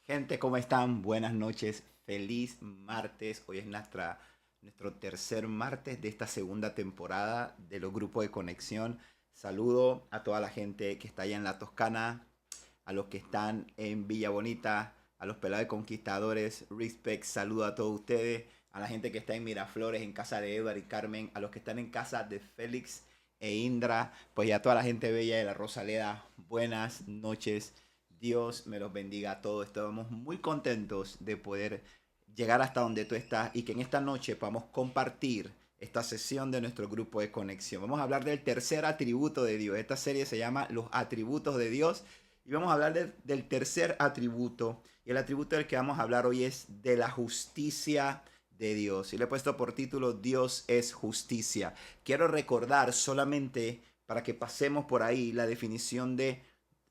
Gente, ¿cómo están? Buenas noches. Feliz martes. Hoy es nuestro tercer martes de esta segunda temporada de los grupos de conexión. Saludo a toda la gente que está allá en la Toscana, a los que están en Villa Bonita, a los pelados de conquistadores. Respect, saludo a todos ustedes. A la gente que está en Miraflores, en casa de Edward y Carmen. A los que están en casa de Félix e Indra. Pues ya a toda la gente bella de la Rosaleda. Buenas noches. Dios me los bendiga a todos. Estamos muy contentos de poder llegar hasta donde tú estás y que en esta noche podamos compartir esta sesión de nuestro grupo de conexión. Vamos a hablar del tercer atributo de Dios. Esta serie se llama Los atributos de Dios y vamos a hablar del tercer atributo. Y el atributo del que vamos a hablar hoy es de la justicia de Dios. Y le he puesto por título Dios es justicia. Quiero recordar solamente para que pasemos por ahí la definición de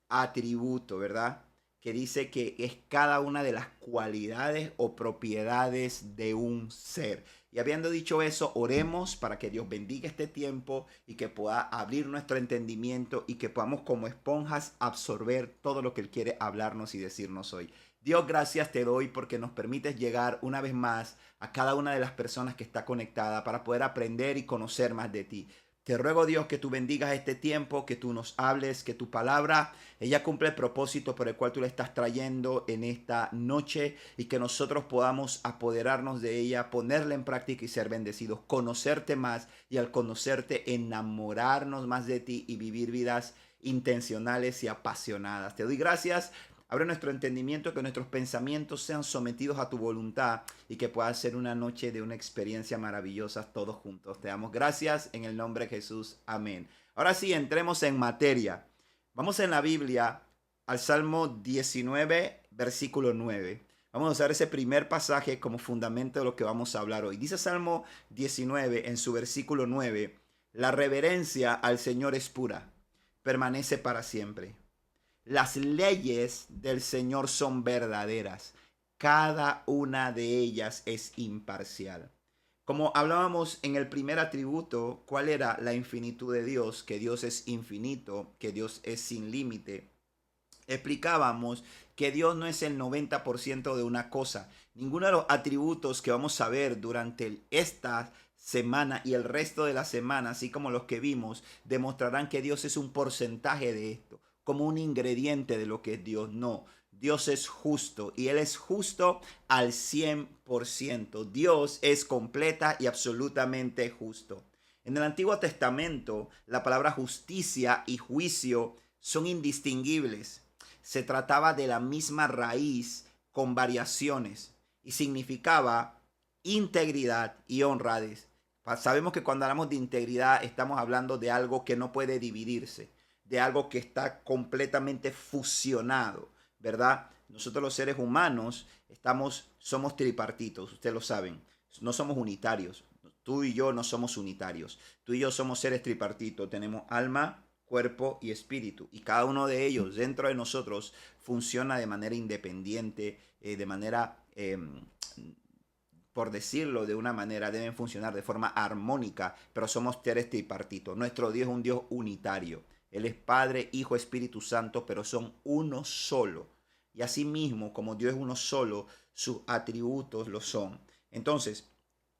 atributo, ¿verdad? Que dice que es cada una de las cualidades o propiedades de un ser. Y habiendo dicho eso, oremos para que Dios bendiga este tiempo y que pueda abrir nuestro entendimiento y que podamos como esponjas absorber todo lo que Él quiere hablarnos y decirnos hoy. Dios, gracias te doy porque nos permites llegar una vez más a cada una de las personas que está conectada para poder aprender y conocer más de ti. Te ruego, Dios, que tú bendigas este tiempo, que tú nos hables, que tu palabra, ella cumple el propósito por el cual tú le estás trayendo en esta noche y que nosotros podamos apoderarnos de ella, ponerla en práctica y ser bendecidos, conocerte más y al conocerte enamorarnos más de ti y vivir vidas intencionales y apasionadas. Te doy gracias. Abre nuestro entendimiento, que nuestros pensamientos sean sometidos a tu voluntad y que pueda ser una noche de una experiencia maravillosa todos juntos. Te damos gracias en el nombre de Jesús. Amén. Ahora sí, entremos en materia. Vamos en la Biblia al Salmo 19, versículo 9. Vamos a usar ese primer pasaje como fundamento de lo que vamos a hablar hoy. Dice Salmo 19 en su versículo 9, la reverencia al Señor es pura, permanece para siempre. Las leyes del Señor son verdaderas. Cada una de ellas es imparcial. Como hablábamos en el primer atributo, ¿cuál era la infinitud de Dios? Que Dios es infinito, que Dios es sin límite. Explicábamos que Dios no es el 90% de una cosa. Ninguno de los atributos que vamos a ver durante esta semana y el resto de la semana, así como los que vimos, demostrarán que Dios es un porcentaje de esto, como un ingrediente de lo que es Dios. No, Dios es justo y Él es justo al 100%. Dios es completa y absolutamente justo. En el Antiguo Testamento, la palabra justicia y juicio son indistinguibles. Se trataba de la misma raíz con variaciones y significaba integridad y honradez. Sabemos que cuando hablamos de integridad estamos hablando de algo que no puede dividirse, de algo que está completamente fusionado, ¿verdad? Nosotros los seres humanos somos tripartitos, ustedes lo saben, no somos unitarios. Tú y yo no somos unitarios. Tú y yo somos seres tripartitos. Tenemos alma, cuerpo y espíritu. Y cada uno de ellos dentro de nosotros funciona de manera independiente, de manera, por decirlo de una manera, deben funcionar de forma armónica, pero somos seres tripartitos. Nuestro Dios es un Dios unitario. Él es Padre, Hijo, Espíritu Santo, pero son uno solo. Y asimismo, como Dios es uno solo, sus atributos lo son. Entonces,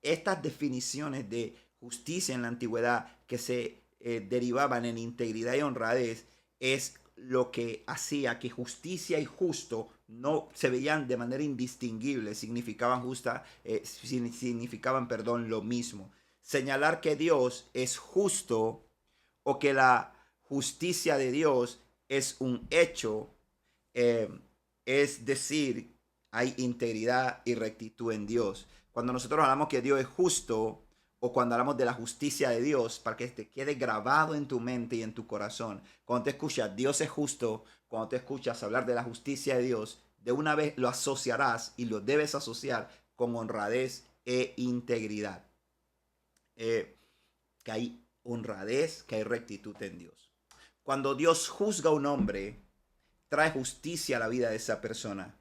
estas definiciones de justicia en la antigüedad que se derivaban en integridad y honradez es lo que hacía que justicia y justo no se veían de manera indistinguible, significaban, perdón, lo mismo. Señalar que Dios es justo o que la justicia de Dios es un hecho, eh, es decir, hay integridad y rectitud en Dios. Cuando nosotros hablamos que Dios es justo o cuando hablamos de la justicia de Dios, para que te quede grabado en tu mente y en tu corazón, cuando te escuchas Dios es justo, cuando te escuchas hablar de la justicia de Dios, de una vez lo asociarás y lo debes asociar con honradez e integridad. Que hay honradez, que hay rectitud en Dios. Cuando Dios juzga a un hombre, trae justicia a la vida de esa persona.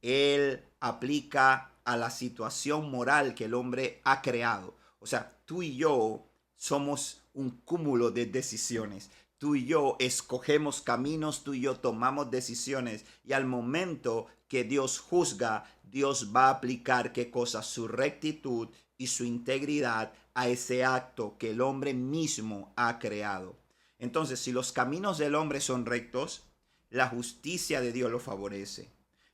Él aplica a la situación moral que el hombre ha creado. O sea, tú y yo somos un cúmulo de decisiones. tú y yo escogemos caminos, tú y yo tomamos decisiones y al momento que Dios juzga, Dios va a aplicar qué cosa, su rectitud y su integridad a ese acto que el hombre mismo ha creado. Entonces, si los caminos del hombre son rectos, la justicia de Dios lo favorece.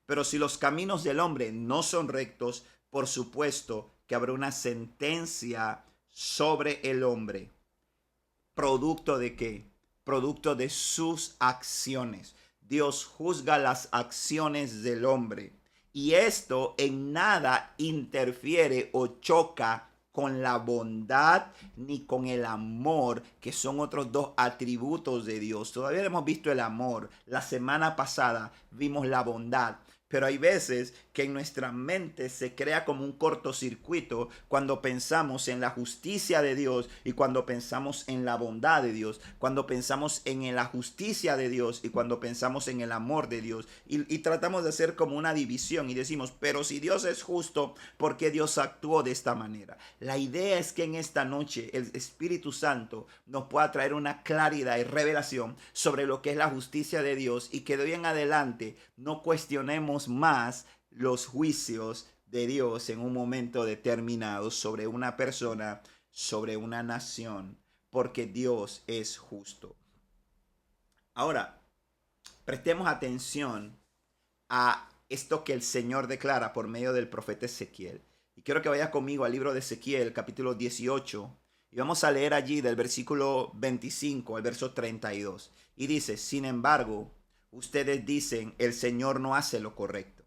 Pero si los caminos del hombre no son rectos, por supuesto que habrá una sentencia sobre el hombre. ¿Producto de qué? Producto de sus acciones. Dios juzga las acciones del hombre. Y esto en nada interfiere o choca con la bondad ni con el amor, que son otros dos atributos de Dios. Todavía no hemos visto el amor. La semana pasada vimos la bondad. Pero hay veces que en nuestra mente se crea como un cortocircuito cuando pensamos en la justicia de Dios y cuando pensamos en la bondad de Dios, cuando pensamos en la justicia de Dios y cuando pensamos en el amor de Dios. Y tratamos de hacer como una división y decimos, pero si Dios es justo, ¿por qué Dios actuó de esta manera? La idea es que en esta noche el Espíritu Santo nos pueda traer una claridad y revelación sobre lo que es la justicia de Dios y que de hoy en adelante no cuestionemos más los juicios de Dios en un momento determinado sobre una persona, sobre una nación, porque Dios es justo. Ahora, prestemos atención a esto que el Señor declara por medio del profeta Ezequiel. Y quiero que vaya conmigo al libro de Ezequiel, capítulo 18, y vamos a leer allí del versículo 25 al verso 32. Y dice, sin embargo, ustedes dicen, el Señor no hace lo correcto.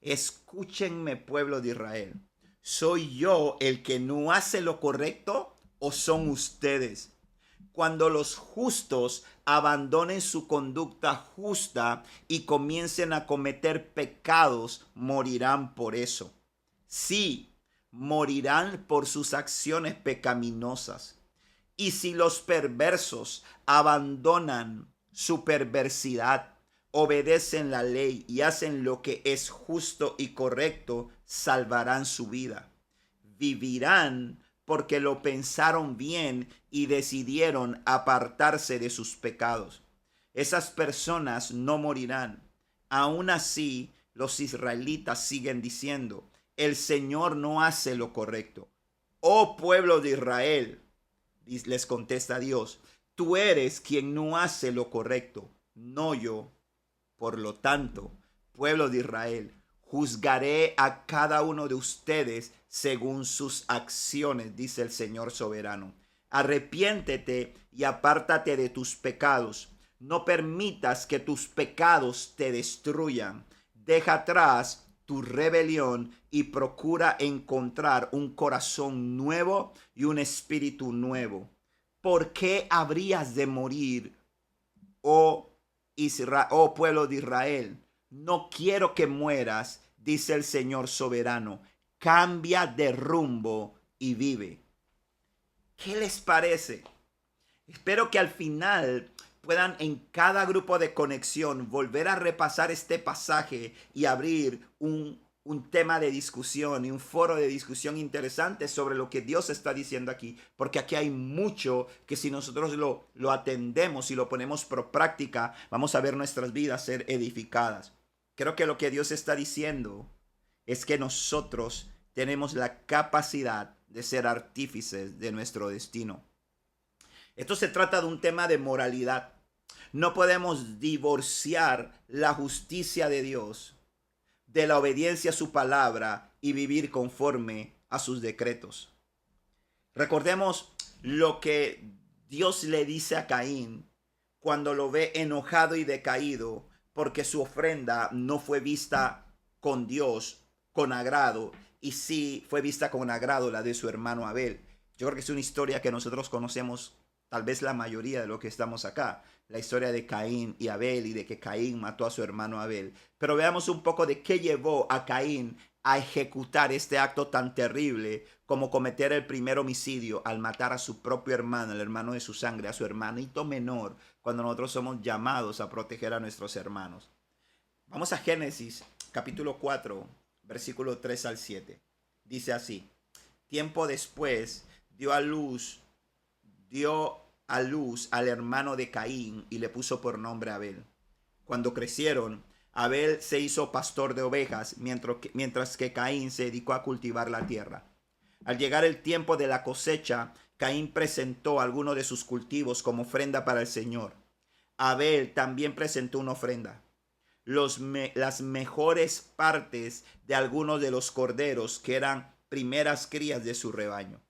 Escúchenme, pueblo de Israel. ¿Soy yo el que no hace lo correcto o son ustedes? Cuando los justos abandonen su conducta justa y comiencen a cometer pecados, morirán por eso. Sí, morirán por sus acciones pecaminosas. Y si los perversos abandonan su perversidad, obedecen la ley y hacen lo que es justo y correcto, salvarán su vida. Vivirán porque lo pensaron bien y decidieron apartarse de sus pecados. Esas personas no morirán. Aún así, los israelitas siguen diciendo, el Señor no hace lo correcto. Oh pueblo de Israel, les contesta Dios, tú eres quien no hace lo correcto, no yo. Por lo tanto, pueblo de Israel, juzgaré a cada uno de ustedes según sus acciones, dice el Señor soberano. Arrepiéntete y apártate de tus pecados. No permitas que tus pecados te destruyan. Deja atrás tu rebelión y procura encontrar un corazón nuevo y un espíritu nuevo. ¿Por qué habrías de morir, oh oh pueblo de Israel? No quiero que mueras, dice el Señor soberano. Cambia de rumbo y vive. ¿Qué les parece? Espero que al final puedan en cada grupo de conexión volver a repasar este pasaje y abrir un tema de discusión y un foro de discusión interesante sobre lo que Dios está diciendo aquí, porque aquí hay mucho que si nosotros lo atendemos y lo ponemos por práctica, vamos a ver nuestras vidas ser edificadas. Creo que lo que Dios está diciendo es que nosotros tenemos la capacidad de ser artífices de nuestro destino. Esto se trata de un tema de moralidad. No podemos divorciar la justicia de Dios de la obediencia a su palabra y vivir conforme a sus decretos. Recordemos lo que Dios le dice a Caín cuando lo ve enojado y decaído porque su ofrenda no fue vista con Dios con agrado y sí fue vista con agrado la de su hermano Abel. Yo creo que es una historia que nosotros conocemos, tal vez la mayoría de los que estamos acá, la historia de Caín y Abel y de que Caín mató a su hermano Abel. Pero veamos un poco de qué llevó a Caín a ejecutar este acto tan terrible como cometer el primer homicidio al matar a su propio hermano, el hermano de su sangre, a su hermanito menor, cuando nosotros somos llamados a proteger a nuestros hermanos. Vamos a Génesis capítulo 4, versículo 3 al 7. Dice así: tiempo después dio a luz al hermano de Caín y le puso por nombre Abel. Cuando crecieron, Abel se hizo pastor de ovejas, mientras que Caín se dedicó a cultivar la tierra. Al llegar el tiempo de la cosecha, Caín presentó algunos de sus cultivos como ofrenda para el Señor. Abel también presentó una ofrenda. Las mejores partes de algunos de los corderos que eran primeras crías de su rebaño.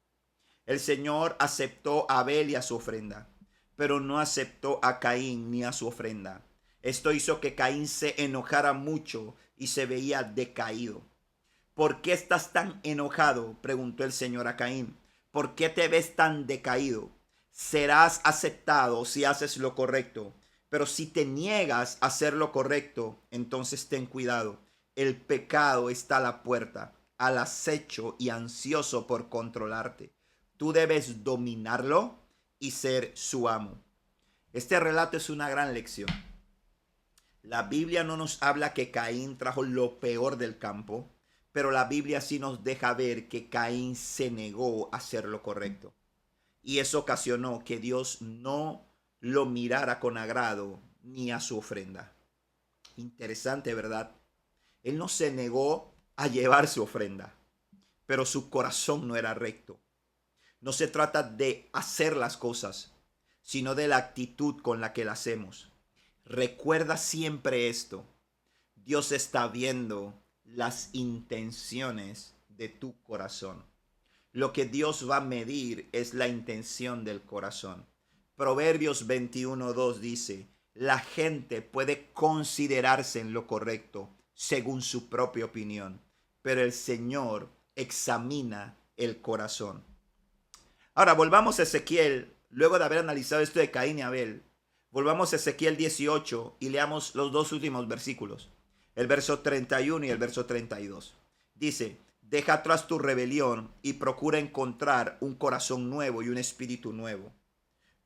El Señor aceptó a Abel y a su ofrenda, pero no aceptó a Caín ni a su ofrenda. Esto hizo que Caín se enojara mucho y se veía decaído. ¿Por qué estás tan enojado?, preguntó el Señor a Caín. ¿Por qué te ves tan decaído? Serás aceptado si haces lo correcto, pero si te niegas a hacer lo correcto, entonces ten cuidado. El pecado está a la puerta, al acecho y ansioso por controlarte. Tú debes dominarlo y ser su amo. Este relato es una gran lección. La Biblia no nos habla que Caín trajo lo peor del campo, pero la Biblia sí nos deja ver que Caín se negó a hacer lo correcto. Y eso ocasionó que Dios no lo mirara con agrado ni a su ofrenda. Interesante, ¿verdad? Él no se negó a llevar su ofrenda, pero su corazón no era recto. No se trata de hacer las cosas, sino de la actitud con la que las hacemos. Recuerda siempre esto. Dios está viendo las intenciones de tu corazón. Lo que Dios va a medir es la intención del corazón. Proverbios 21:2 dice: la gente puede considerarse en lo correcto según su propia opinión, pero el Señor examina el corazón. Ahora volvamos a Ezequiel, luego de haber analizado esto de Caín y Abel. Volvamos a Ezequiel 18 y leamos los dos últimos versículos, el verso 31 y el verso 32. Dice: deja atrás tu rebelión y procura encontrar un corazón nuevo y un espíritu nuevo.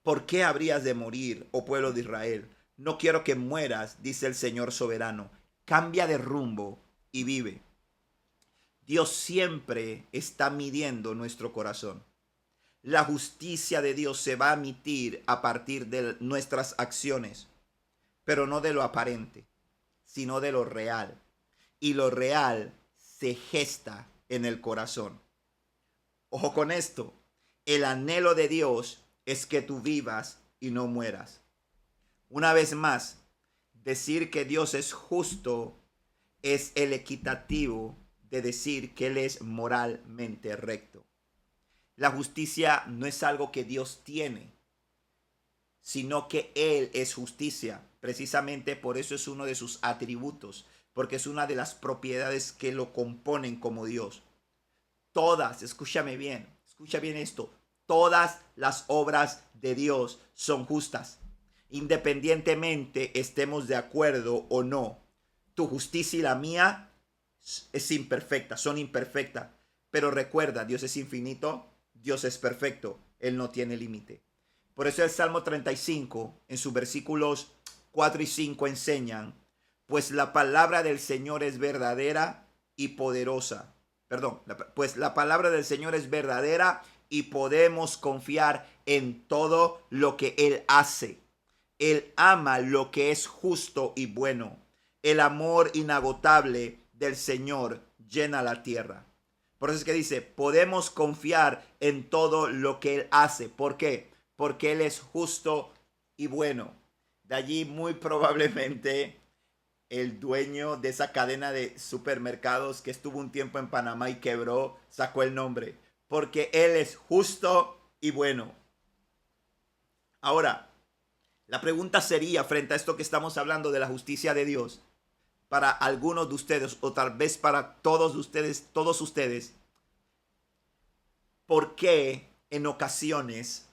¿Por qué habrías de morir, oh pueblo de Israel? No quiero que mueras, dice el Señor soberano. Cambia de rumbo y vive. Dios siempre está midiendo nuestro corazón. La justicia de Dios se va a emitir a partir de nuestras acciones, pero no de lo aparente, sino de lo real. Y lo real se gesta en el corazón. Ojo con esto, el anhelo de Dios es que tú vivas y no mueras. Una vez más, decir que Dios es justo es el equitativo de decir que Él es moralmente recto. La justicia no es algo que Dios tiene, sino que Él es justicia. Precisamente por eso es uno de sus atributos, porque es una de las propiedades que lo componen como Dios. Todas, escucha bien esto, todas las obras de Dios son justas, independientemente estemos de acuerdo o no. Tu justicia y la mía es imperfecta, son imperfectas, pero recuerda, Dios es infinito, Dios es perfecto, Él no tiene límite. Por eso el Salmo 35, en sus versículos 4 y 5 enseñan: pues la palabra del Señor es verdadera y poderosa. Pues la palabra del Señor es verdadera y podemos confiar en todo lo que Él hace. Él ama lo que es justo y bueno. El amor inagotable del Señor llena la tierra. Por eso es que dice, podemos confiar en todo lo que Él hace. ¿Por qué? Porque Él es justo y bueno. De allí muy probablemente el dueño de esa cadena de supermercados que estuvo un tiempo en Panamá y quebró, sacó el nombre. Porque Él es justo y bueno. Ahora, la pregunta sería, frente a esto que estamos hablando de la justicia de Dios, para algunos de ustedes, o tal vez para todos ustedes, ¿por qué en ocasiones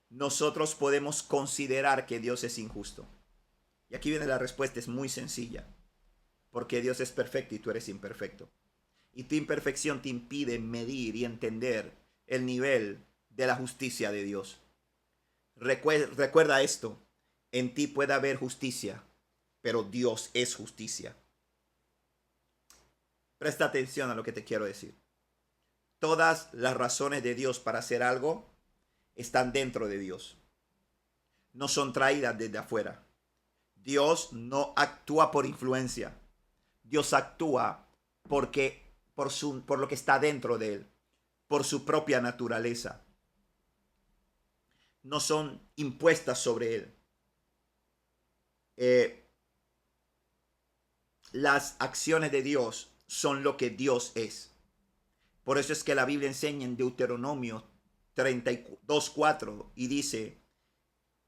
nosotros podemos considerar que Dios es injusto? Y aquí viene la respuesta, es muy sencilla. Porque Dios es perfecto y tú eres imperfecto. Y tu imperfección te impide medir y entender el nivel de la justicia de Dios. Recuerda esto, en ti puede haber justicia, pero Dios es justicia. Presta atención a lo que te quiero decir. Todas las razones de Dios para hacer algo están dentro de Dios. no son traídas desde afuera. Dios no actúa por influencia. Dios actúa por lo que está dentro de él, por su propia naturaleza. No son impuestas sobre él. Las acciones de Dios son lo que Dios es. Por eso es que la Biblia enseña en Deuteronomio 32:4 y dice: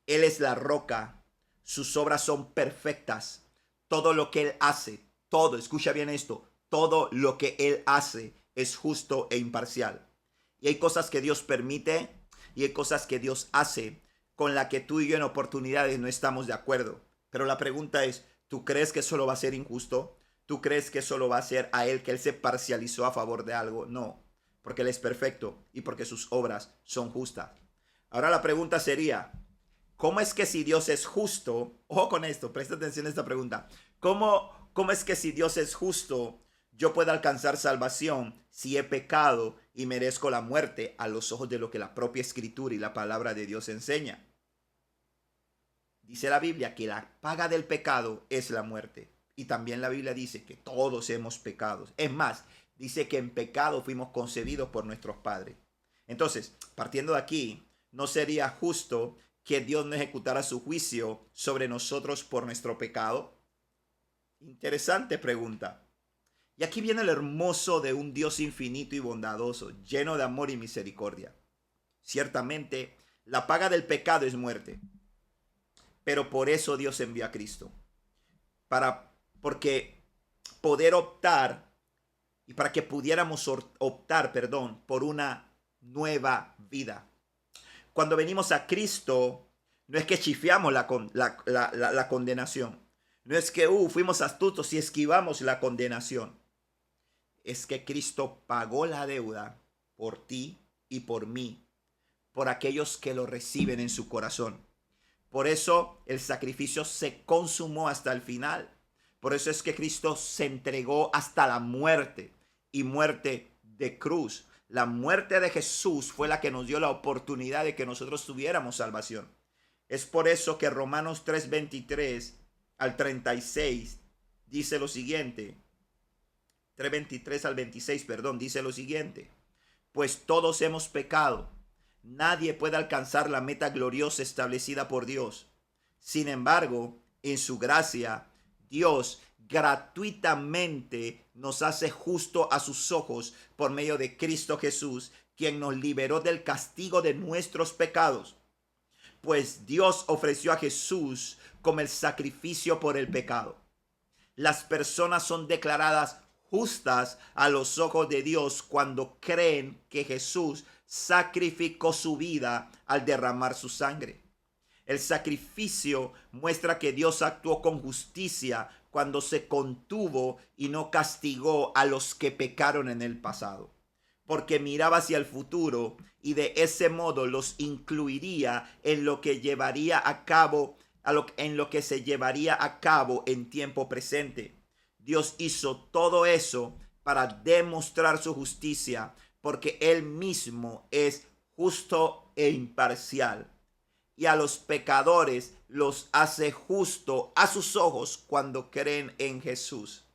Él es la roca, sus obras son perfectas. Todo lo que Él hace, todo, escucha bien esto, todo lo que Él hace es justo e imparcial. Y hay cosas que Dios permite y hay cosas que Dios hace con las que tú y yo en oportunidades no estamos de acuerdo. Pero la pregunta es, ¿tú crees que solo va a ser injusto? ¿Tú crees que solo va a ser a Él que Él se parcializó a favor de algo? No, porque Él es perfecto y porque sus obras son justas. Ahora la pregunta sería, ¿cómo es que si Dios es justo? Ojo con esto, presta atención a esta pregunta. ¿Cómo es que si Dios es justo, yo puedo alcanzar salvación si he pecado y merezco la muerte a los ojos de lo que la propia Escritura y la palabra de Dios enseña? Dice la Biblia que la paga del pecado es la muerte. Y también la Biblia dice que todos hemos pecado. Es más, dice que en pecado fuimos concebidos por nuestros padres. Entonces, partiendo de aquí, ¿no sería justo que Dios no ejecutara su juicio sobre nosotros por nuestro pecado? Interesante pregunta. Y aquí viene el hermoso de un Dios infinito y bondadoso, lleno de amor y misericordia. Ciertamente, la paga del pecado es muerte. Pero por eso Dios envió a Cristo. Porque poder optar y para que pudiéramos optar, por una nueva vida. Cuando venimos a Cristo, no es que chifiamos la condenación. No es que fuimos astutos y esquivamos la condenación. Es que Cristo pagó la deuda por ti y por mí, por aquellos que lo reciben en su corazón. Por eso el sacrificio se consumó hasta el final. Por eso es que Cristo se entregó hasta la muerte y muerte de cruz. La muerte de Jesús fue la que nos dio la oportunidad de que nosotros tuviéramos salvación. Es por eso que Romanos 3:23 al 36 dice lo siguiente. 3:23 al 26, perdón, dice lo siguiente. Pues todos hemos pecado. Nadie puede alcanzar la meta gloriosa establecida por Dios. Sin embargo, en su gracia, Dios gratuitamente nos hace justo a sus ojos por medio de Cristo Jesús, quien nos liberó del castigo de nuestros pecados. Pues Dios ofreció a Jesús como el sacrificio por el pecado. Las personas son declaradas justas a los ojos de Dios cuando creen que Jesús sacrificó su vida al derramar su sangre. El sacrificio muestra que Dios actuó con justicia cuando se contuvo y no castigó a los que pecaron en el pasado, porque miraba hacia el futuro y de ese modo los incluiría en lo que llevaría a cabo, en lo que se llevaría a cabo en tiempo presente. Dios hizo todo eso para demostrar su justicia, porque Él mismo es justo e imparcial. Y a los pecadores los hace justo a sus ojos cuando creen en Jesús.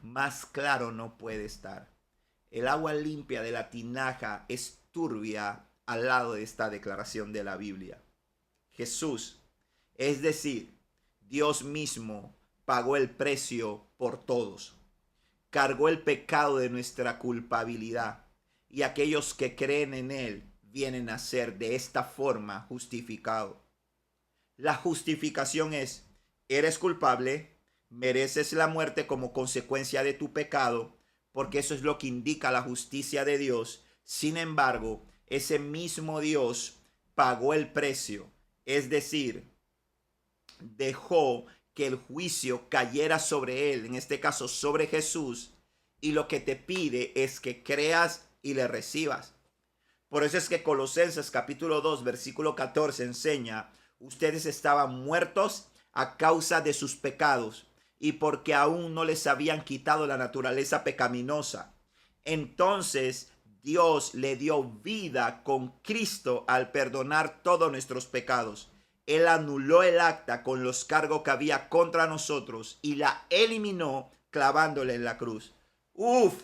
Más claro no puede estar. El agua limpia de la tinaja es turbia al lado de esta declaración de la Biblia. Jesús, es decir, Dios mismo, pagó el precio por todos. Cargó el pecado de nuestra culpabilidad. Y aquellos que creen en Él vienen a ser de esta forma justificados. La justificación es: eres culpable, mereces la muerte como consecuencia de tu pecado, porque eso es lo que indica la justicia de Dios. Sin embargo, ese mismo Dios pagó el precio, es decir, dejó que el juicio cayera sobre él, en este caso sobre Jesús, y lo que te pide es que creas y le recibas. Por eso es que Colosenses capítulo 2 versículo 14 enseña: ustedes estaban muertos a causa de sus pecados y porque aún no les habían quitado la naturaleza pecaminosa. Entonces Dios le dio vida con Cristo al perdonar todos nuestros pecados. Él anuló el acta con los cargos que había contra nosotros y la eliminó clavándole en la cruz. Uf,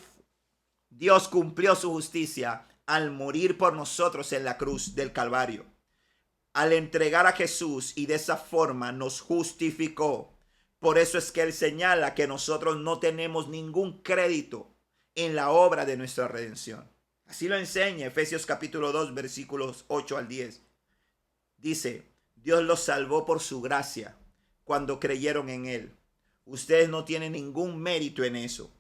Dios cumplió su justicia al morir por nosotros en la cruz del Calvario. Al entregar a Jesús y de esa forma nos justificó. Por eso es que Él señala que nosotros no tenemos ningún crédito en la obra de nuestra redención. Así lo enseña Efesios capítulo 2 versículos 8 al 10. Dice, Dios los salvó por su gracia cuando creyeron en Él. Ustedes no tienen ningún mérito en eso.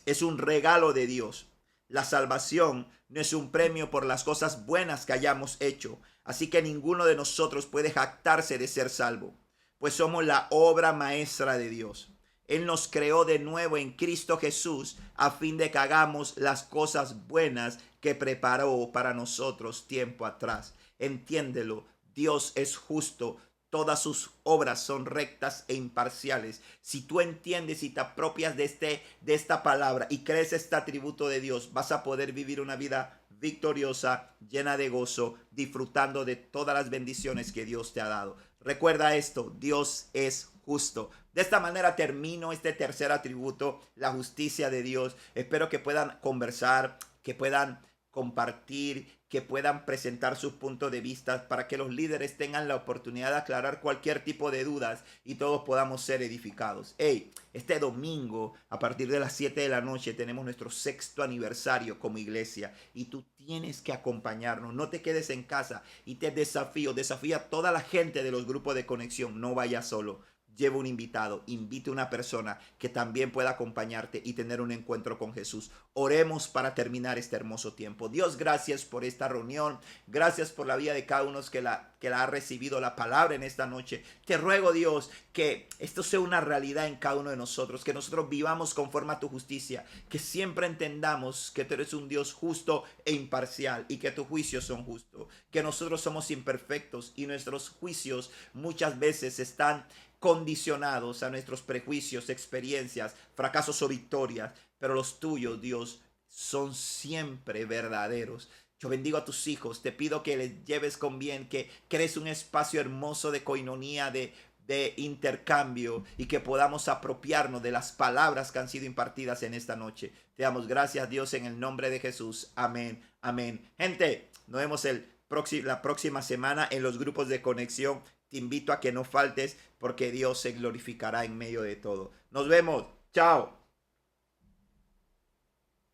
Es un regalo de Dios. La salvación no es un premio por las cosas buenas que hayamos hecho. Así que ninguno de nosotros puede jactarse de ser salvo, pues somos la obra maestra de Dios. Él nos creó de nuevo en Cristo Jesús a fin de que hagamos las cosas buenas que preparó para nosotros tiempo atrás. Entiéndelo, Dios es justo. Todas sus obras son rectas e imparciales. Si tú entiendes y te apropias de esta palabra y crees este atributo de Dios, vas a poder vivir una vida victoriosa, llena de gozo, disfrutando de todas las bendiciones que Dios te ha dado. Recuerda esto, Dios es justo. De esta manera termino este tercer atributo, la justicia de Dios. Espero que puedan conversar, que puedan compartir, que puedan presentar sus puntos de vista para que los líderes tengan la oportunidad de aclarar cualquier tipo de dudas y todos podamos ser edificados. Hey, este domingo a partir de las 7 de la noche tenemos nuestro 6º aniversario como iglesia y tú tienes que acompañarnos. No te quedes en casa y te desafía a toda la gente de los grupos de conexión. No vayas solo. Lleva un invitado, invite a una persona que también pueda acompañarte y tener un encuentro con Jesús. Oremos para terminar este hermoso tiempo. Dios, gracias por esta reunión. Gracias por la vida de cada uno que la ha recibido la palabra en esta noche. Te ruego, Dios, que esto sea una realidad en cada uno de nosotros, que nosotros vivamos conforme a tu justicia, que siempre entendamos que tú eres un Dios justo e imparcial y que tus juicios son justos, que nosotros somos imperfectos y nuestros juicios muchas veces están condicionados a nuestros prejuicios, experiencias, fracasos o victorias, pero los tuyos, Dios, son siempre verdaderos. Yo bendigo a tus hijos, te pido que les lleves con bien, que crees un espacio hermoso de coinonía, de intercambio y que podamos apropiarnos de las palabras que han sido impartidas en esta noche. Te damos gracias, Dios, en el nombre de Jesús. Amén, amén. Gente, nos vemos la próxima semana en los grupos de conexión. Te invito a que no faltes porque Dios se glorificará en medio de todo. Nos vemos. Chao.